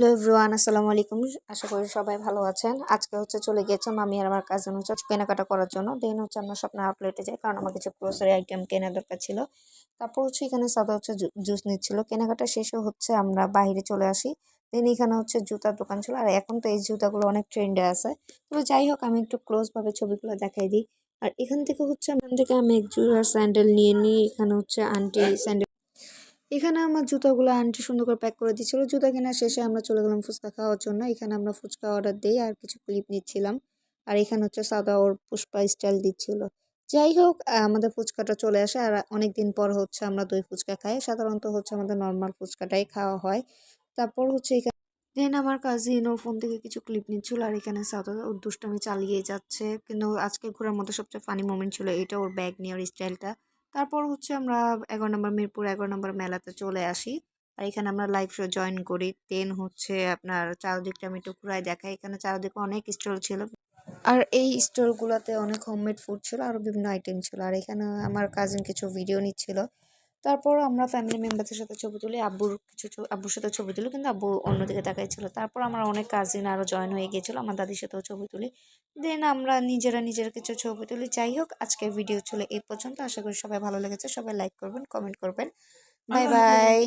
Hello everyone, আসসালামু আলাইকুম। আশা করি সবাই ভালো আছেন। আজকে চলে গিয়েছিলাম আমি আর আমার কাজিন কেনাকাটা করার জন্য। দেন আমরা স্বপ্নের আউটলেটে যাই, কারণ আমার কিছু গ্রোসারি আইটেম কেনার দরকার ছিল। তারপর এখানে সাদা জুস নিচ্ছিল। কেনাকাটা শেষে আমরা বাইরে চলে আসি। দেন এখানে জুতার দোকান ছিল, আর এখন তো এই জুতাগুলো অনেক ট্রেন্ডে আছে। তবে যাই হোক, আমি একটু ক্লোজ ভাবে ছবিগুলো দেখাই দিই। আর এখান থেকে আমি এক জোড়া স্যান্ডেল নিয়ে নিই। এখানে আন্টি স্যান্ডেল, এখানে আমার জুতাগুলো আন্টি সুন্দর করে প্যাক করে দিচ্ছিল। জুতা কেনার শেষে আমরা চলে গেলাম ফুচকা খাওয়ার জন্য। এখানে আমরা ফুচকা অর্ডার দিই আর কিছু ক্লিপ নিচ্ছিলাম। আর এখানে সাদা ওর পুষ্পা স্টাইল দিচ্ছিল। যাই হোক, আমাদের ফুচকাটা চলে আসে। আর অনেকদিন পর আমরা দই ফুচকা খাই। সাধারণত আমাদের নর্মাল ফুচকাটাই খাওয়া হয়। তারপর এখানে দেন আমার কাজিন ওর ফোন থেকে কিছু ক্লিপ নিচ্ছিল। আর এখানে সাদা ওর দুষ্টামি চালিয়ে যাচ্ছে। কিন্তু আজকে ঘোরার মধ্যে সবচেয়ে ফানি মোমেন্ট ছিল এটা, ওর ব্যাগ নিয়ে ওর স্টাইলটা। তারপর আমরা 11 নম্বর মিরপুর 11 নম্বর মেলাতে চলে আসি। আর এখানে আমরা লাইভ শো জয়েন করি। দেন আপনার চারদিকটা আমি একটু ঘুরাই দেখাই। এখানে চারদিকে অনেক স্টল ছিল। আর এই স্টোরগুলোতে অনেক হোমমেড ফুড ছিল, আরও বিভিন্ন আইটেম ছিল। আর এখানে আমার কাজিন কিছু ভিডিও নিচ্ছিল। তারপর আমরা ফ্যামিলি মেম্বারদের সাথে ছবি তুলি, আব্বুর সাথে ছবি তুলি, কিন্তু আব্বু অন্যদিকে তাকাইছিল। তারপর আমার অনেক কাজিন আরও জয়েন হয়ে গিয়েছিল, আমার দাদির সাথেও ছবি তুলি। দেন আমরা নিজেরা কিছু ছবি তুলি। যাই হোক, আজকের ভিডিও ছিল এই পর্যন্ত। আশা করি সবাই ভালো লেগেছে। সবাই লাইক করবেন, কমেন্ট করবেন। Bye bye.